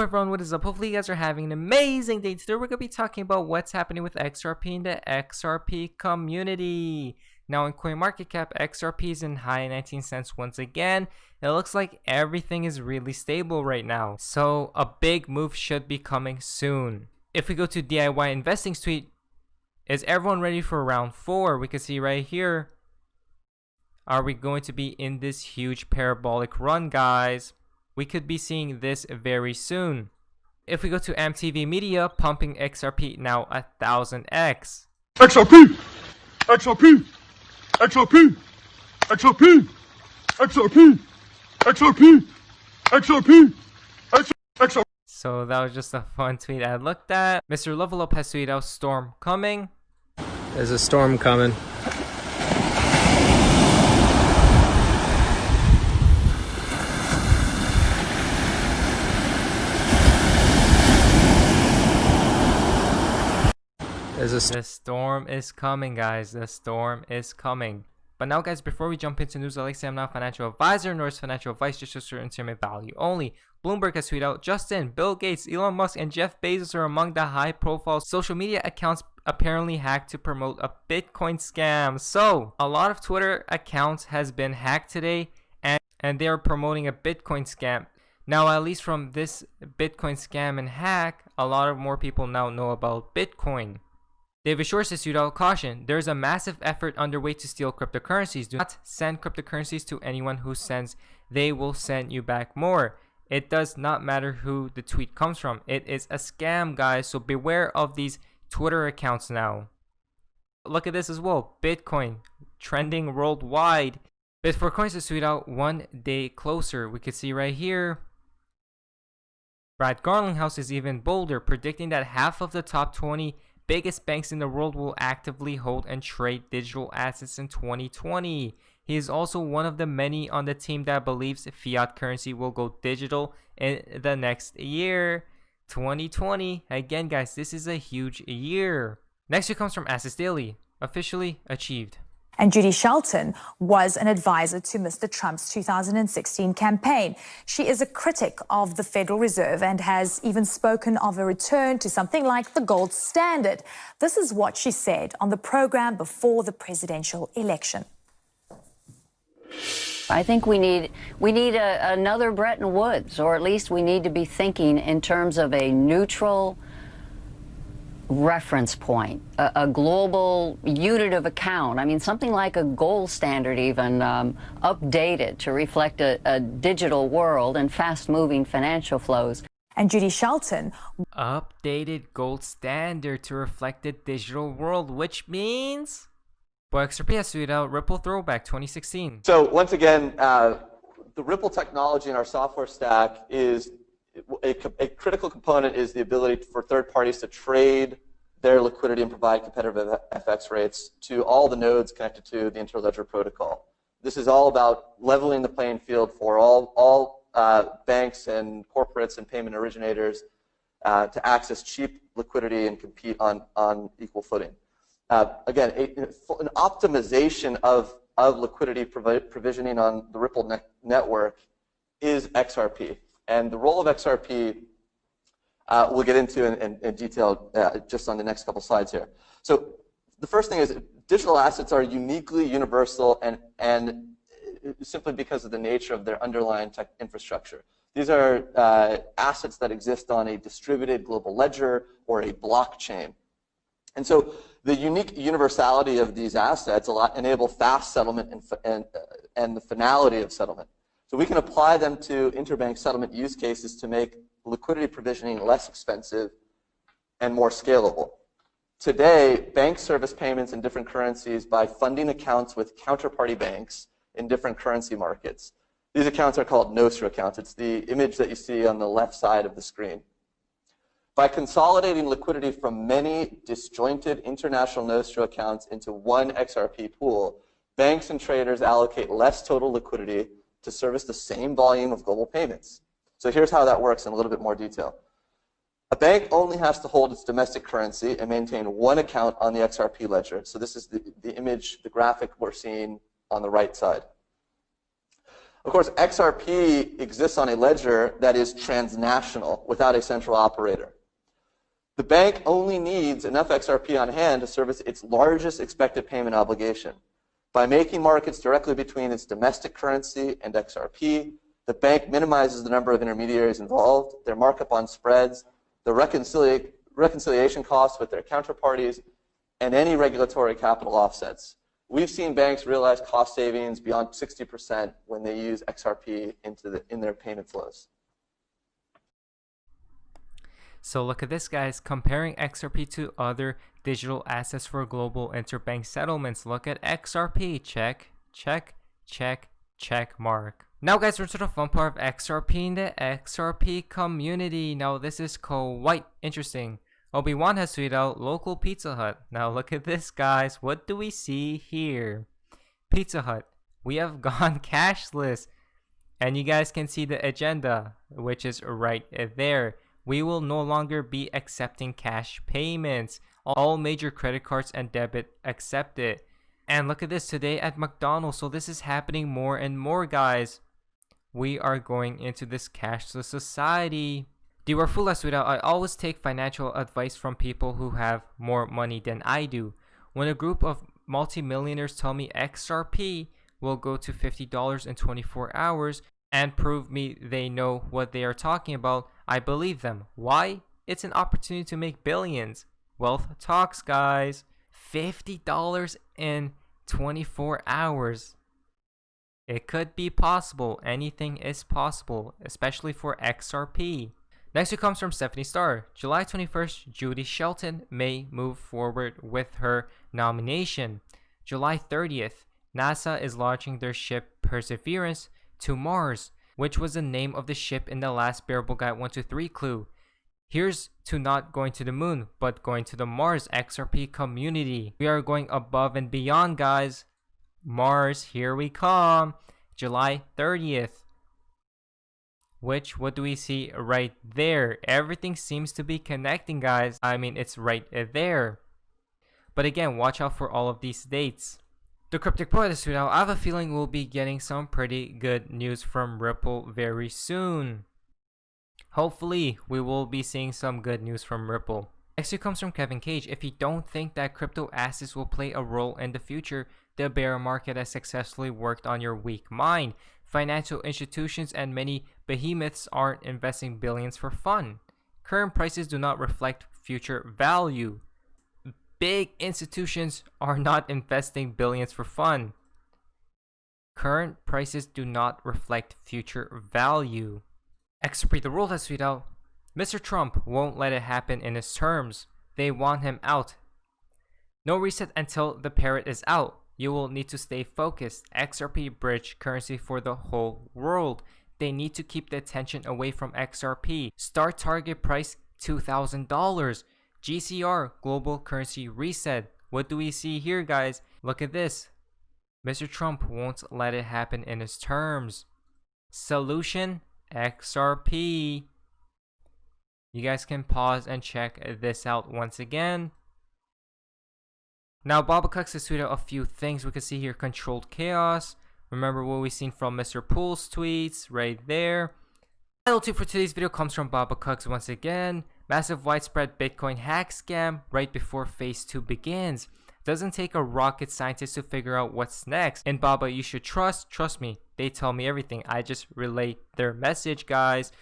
everyone, what is up? Hopefully you guys are having an amazing day. Today we're going to be talking about what's happening with XRP in the XRP community. Now in CoinMarketCap, XRP is in high 19 cents once again. It looks like everything is really stable right now. So a big move should be coming soon. If we go to DIY Investing Suite, is everyone ready for round 4? We can see right here. Are we going to be in this huge parabolic run, guys? We could be seeing this very soon. If we go to MTV Media, pumping XRP now 1000x. XRP! XRP! XRP! XRP! XRP! XRP! XRP! XRP! So that was just a fun tweet I looked at. Mr. Level Up has tweeted out storm coming. There's a storm coming. The storm is coming, guys. The storm is coming. But now, guys, before we jump into news, I'd like to say I'm not a financial advisor, nor is financial advice, just a certain entertainment value only. Bloomberg has tweeted out, Justin, Bill Gates, Elon Musk, and Jeff Bezos are among the high-profile social media accounts apparently hacked to promote a Bitcoin scam. So, a lot of Twitter accounts has been hacked today, and they are promoting a Bitcoin scam. Now, at least from this Bitcoin scam and hack, a lot of more people now know about Bitcoin. David Shores has issued out caution. There is a massive effort underway to steal cryptocurrencies. Do not send cryptocurrencies to anyone who sends. They will send you back more. It does not matter who the tweet comes from. It is a scam, guys. So beware of these Twitter accounts now. Look at this as well. Bitcoin trending worldwide. Bit4Coins has tweeted out 1 day closer. We could see right here. Brad Garlinghouse is even bolder, predicting that half of the top 20 biggest banks in the world will actively hold and trade digital assets in 2020. He is also one of the many on the team that believes fiat currency will go digital in the next year. 2020. Again, guys, this is a huge year. Next year comes from Assets Daily. Officially achieved. And Judy Shelton was an advisor to Mr. Trump's 2016 campaign. She is a critic of the Federal Reserve and has even spoken of a return to something like the gold standard. This is what she said on the program before the presidential election. I think we need another Bretton Woods, or at least we need to be thinking in terms of a neutral reference point, a global unit of account. I mean, something like a gold standard even, updated to reflect a digital world and fast-moving financial flows. And Judy Shelton. Updated gold standard to reflect the digital world, which means... Well, XRP has tweeted out Ripple Throwback 2016. So once again, the Ripple technology in our software stack is a critical component is the ability for third parties to trade their liquidity and provide competitive FX rates to all the nodes connected to the Interledger protocol. This is all about leveling the playing field for all banks and corporates and payment originators to access cheap liquidity and compete on equal footing. Again, an optimization of liquidity provisioning on the Ripple network is XRP. And the role of XRP, we'll get into in detail just on the next couple slides here. So the first thing is digital assets are uniquely universal and simply because of the nature of their underlying tech infrastructure. These are assets that exist on a distributed global ledger or a blockchain. And so the unique universality of these assets enable fast settlement and the finality of settlement. So we can apply them to interbank settlement use cases to make liquidity provisioning less expensive and more scalable. Today, banks service payments in different currencies by funding accounts with counterparty banks in different currency markets. These accounts are called Nostro accounts. It's the image that you see on the left side of the screen. By consolidating liquidity from many disjointed international Nostro accounts into one XRP pool, banks and traders allocate less total liquidity to service the same volume of global payments. So here's how that works in a little bit more detail. A bank only has to hold its domestic currency and maintain one account on the XRP ledger. So this is the image, the graphic we're seeing on the right side. Of course, XRP exists on a ledger that is transnational without a central operator. The bank only needs enough XRP on hand to service its largest expected payment obligation. By making markets directly between its domestic currency and XRP, the bank minimizes the number of intermediaries involved, their markup on spreads, the reconciliation costs with their counterparties, and any regulatory capital offsets. We've seen banks realize cost savings beyond 60% when they use XRP in their payment flows. So look at this, guys. Comparing XRP to other digital assets for global interbank settlements. Look at XRP. Check, check, check, check mark. Now, guys, we're to the fun part of XRP in the XRP community. Now, this is quite interesting. Obi-Wan has tweeted out local Pizza Hut. Now, look at this, guys. What do we see here? Pizza Hut. We have gone cashless. And you guys can see the agenda, which is right there. We will no longer be accepting cash payments. All major credit cards and debit accepted. And look at this today at McDonald's. So this is happening more and more, guys. We are going into this cashless society. Diwarful has tweeted out, I always take financial advice from people who have more money than I do. When a group of multimillionaires tell me XRP will go to $50 in 24 hours and prove me they know what they are talking about, I believe them. Why? It's an opportunity to make billions. Wealth talks, guys. $50 in 24 hours. It could be possible. Anything is possible, especially for XRP. Next it comes from Stephanie Starr. July 21st, Judy Shelton may move forward with her nomination. July 30th, NASA is launching their ship Perseverance to Mars, which was the name of the ship in the last Bearable Guide 123 clue. Here's to not going to the moon, but going to the Mars XRP community. We are going above and beyond, guys. Mars, here we come. July 30th. Which, what do we see right there? Everything seems to be connecting, guys. I mean, it's right there. But again, watch out for all of these dates. The Cryptic Poet is now. I have a feeling we'll be getting some pretty good news from Ripple very soon. Hopefully, we will be seeing some good news from Ripple. Next it comes from Kevin Cage. If you don't think that crypto assets will play a role in the future, the bear market has successfully worked on your weak mind. Financial institutions and many behemoths aren't investing billions for fun. Current prices do not reflect future value. Big institutions are not investing billions for fun. Current prices do not reflect future value. XRP the world has tweeted out, Mr. Trump won't let it happen in his terms. They want him out. No reset until the parrot is out. You will need to stay focused. XRP bridge currency for the whole world. They need to keep the attention away from XRP. Start target price $2,000. GCR, global currency reset. What do we see here, guys? Look at this. Mr. Trump won't let it happen in his terms. Solution, XRP. You guys can pause and check this out once again. Now, Baba Cux has tweeted out a few things. We can see here controlled chaos. Remember what we've seen from Mr. Pool's tweets right there. Final tip for today's video comes from Baba Cux once again. Massive widespread Bitcoin hack scam right before phase 2 begins. Doesn't take a rocket scientist to figure out what's next. And Baba, you should trust me. They tell me everything. I just relay their message, guys.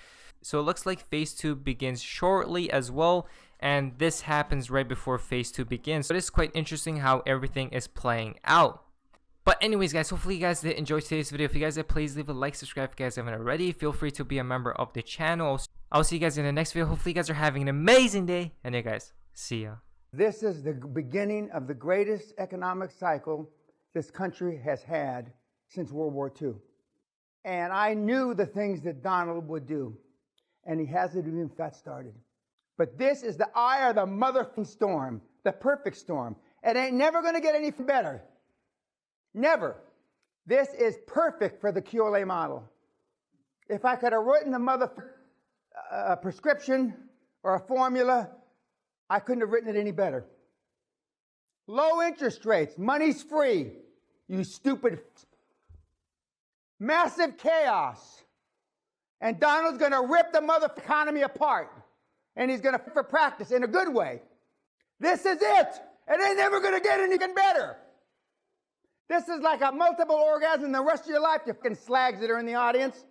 So it looks like phase 2 begins shortly as well. And this happens right before phase 2 begins. So it's quite interesting how everything is playing out. But anyways, guys, hopefully you guys did enjoy today's video. If you guys did, please leave a like, subscribe if you guys haven't already. Feel free to be a member of the channel. I'll see you guys in the next video. Hopefully you guys are having an amazing day. And yeah, guys, see ya. This is the beginning of the greatest economic cycle this country has had since World War II. And I knew the things that Donald would do. And he hasn't even got started. But this is the eye of the motherfucking storm, the perfect storm. It ain't never going to get any better. Never. This is perfect for the QLA model. If I could have written a prescription or a formula, I couldn't have written it any better. Low interest rates, money's free. You stupid Massive chaos. And Donald's going to rip the mother economy apart. And he's going to for practice in a good way. This is it. It ain't never going to get anything better. This is like a multiple orgasm the rest of your life, you fucking slags that are in the audience.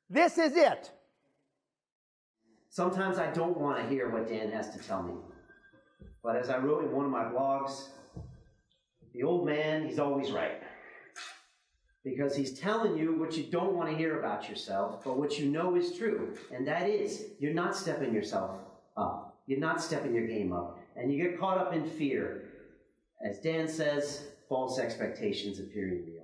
This is it. Sometimes I don't want to hear what Dan has to tell me. But as I wrote in one of my blogs, the old man, he's always right. Because he's telling you what you don't want to hear about yourself, but what you know is true. And that is, you're not stepping yourself up. You're not stepping your game up. And you get caught up in fear. As Dan says, false expectations appearing reality.